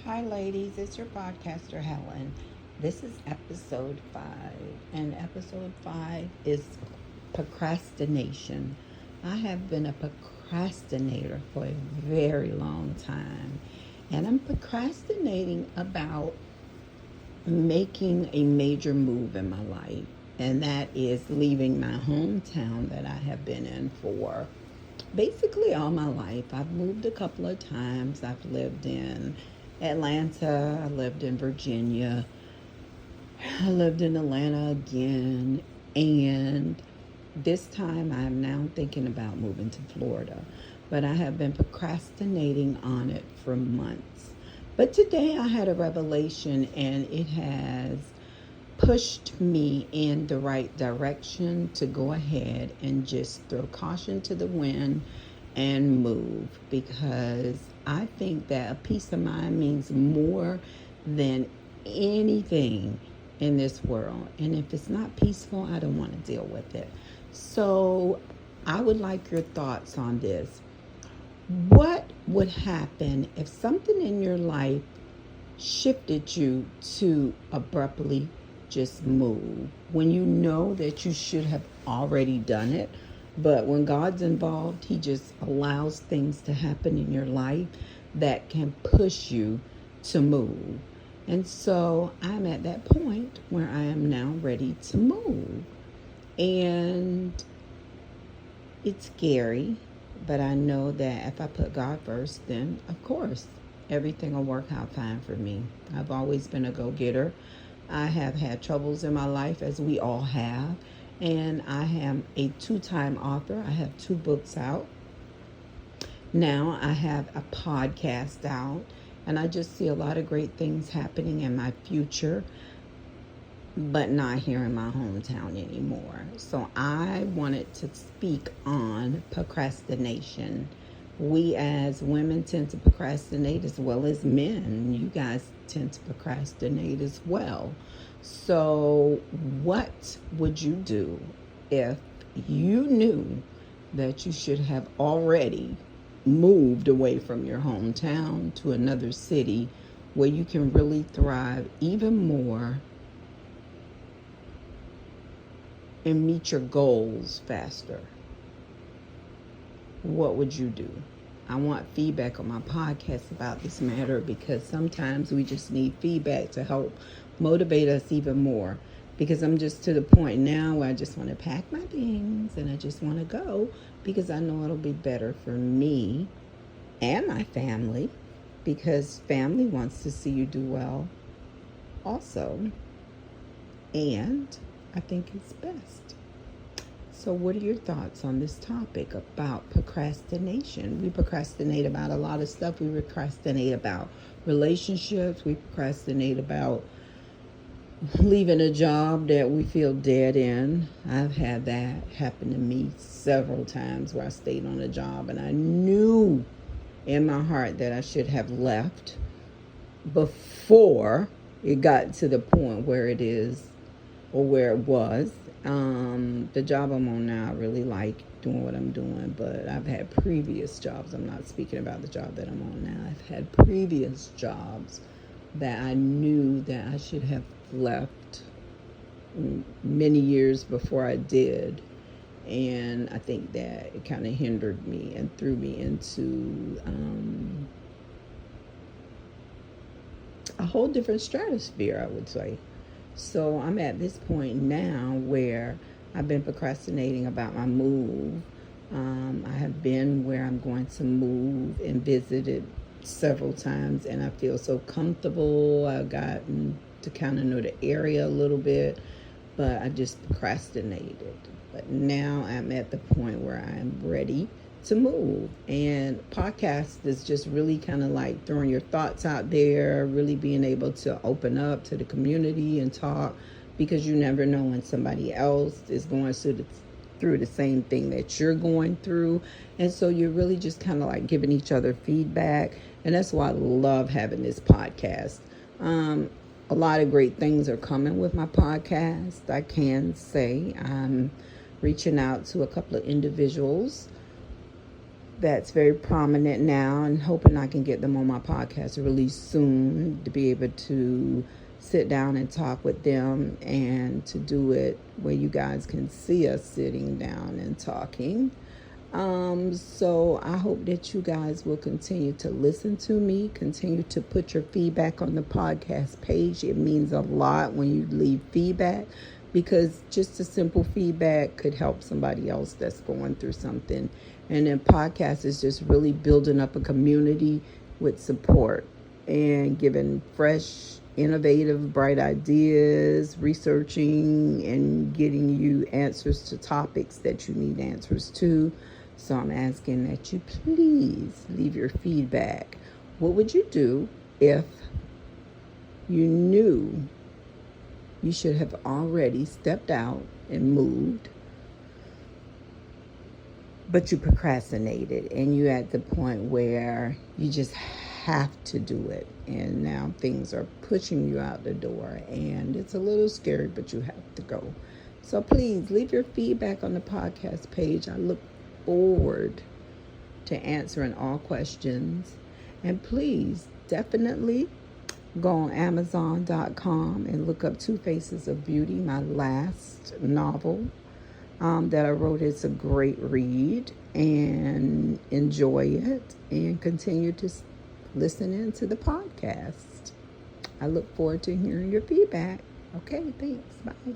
Hi, ladies. It's your podcaster, Helen. This is episode 5, and episode 5 is procrastination. I have been a procrastinator for a very long time, and I'm procrastinating about making a major move in my life, and that is leaving my hometown that I have been in for basically all my life. I've moved a couple of times. I've lived in Atlanta, I lived in Virginia, I lived in Atlanta again, and this time I'm now thinking about moving to Florida. But I have been procrastinating on it for months. But today I had a revelation, and it has pushed me in the right direction to go ahead and just throw caution to the wind and move, because I think that a peace of mind means more than anything in this world. And if it's not peaceful, I don't want to deal with it. So I would like your thoughts on this. What would happen if something in your life shifted you to abruptly just move when you know that you should have already done it? But when God's involved, He just allows things to happen in your life that can push you to move. And so I'm at that point where I am now ready to move. And it's scary, but I know that if I put God first, then of course everything will work out fine for me. I've always been a go-getter. I have had troubles in my life, as we all have. And I am a 2-time author. I have 2 books out. Now I have a podcast out. And I just see a lot of great things happening in my future, but not here in my hometown anymore. So I wanted to speak on procrastination. We as women tend to procrastinate as well as men. You guys tend to procrastinate as well. So what would you do if you knew that you should have already moved away from your hometown to another city where you can really thrive even more and meet your goals faster? What would you do? I want feedback on my podcast about this matter, because sometimes we just need feedback to help motivate us even more. Because I'm just to the point now where I just want to pack my things and I just want to go, because I know it'll be better for me and my family, because family wants to see you do well also. And I think it's best. So what are your thoughts on this topic about procrastination? We procrastinate about a lot of stuff. We procrastinate about relationships. We procrastinate about leaving a job that we feel dead in. I've had that happen to me several times, where I stayed on a job and I knew in my heart that I should have left before it got to the point where it is, or where it was. The job I'm on now, I really like doing what I'm doing, but I've had previous jobs. I'm not speaking about the job that I'm on now. I've had previous jobs that I knew that I should have left many years before I did. And I think that it kind of hindered me and threw me into a whole different stratosphere, I would say. So I'm at this point now where I've been procrastinating about my move. I have been where I'm going to move and visited several times, and I feel so comfortable. I've gotten to kind of know the area a little bit, but I just procrastinated. But now I'm at the point where I'm ready to move. And podcast is just really kind of like throwing your thoughts out there, really being able to open up to the community and talk, because you never know when somebody else is going through the same thing that you're going through. And so you're really just kind of like giving each other feedback. And that's why I love having this podcast. A lot of great things are coming with my podcast. I can say I'm reaching out to a couple of individuals that's very prominent now, and hoping I can get them on my podcast really soon to be able to sit down and talk with them, and to do it where you guys can see us sitting down and talking. So I hope that you guys will continue to listen to me, continue to put your feedback on the podcast page. It means a lot when you leave feedback, because just a simple feedback could help somebody else that's going through something. And then podcast is just really building up a community with support and giving fresh, innovative, bright ideas, researching and getting you answers to topics that you need answers to. So I'm asking that you please leave your feedback. What would you do if you knew you should have already stepped out and moved, but you procrastinated and you're at the point where you just have to do it, and now things are pushing you out the door and it's a little scary, but you have to go? So please leave your feedback on the podcast page. I look forward to answering all questions. And please definitely go on Amazon.com and look up Two Faces of Beauty, my last novel that I wrote. It's a great read, and enjoy it and continue to listen in to the podcast. I look forward to hearing your feedback. Okay, thanks. Bye.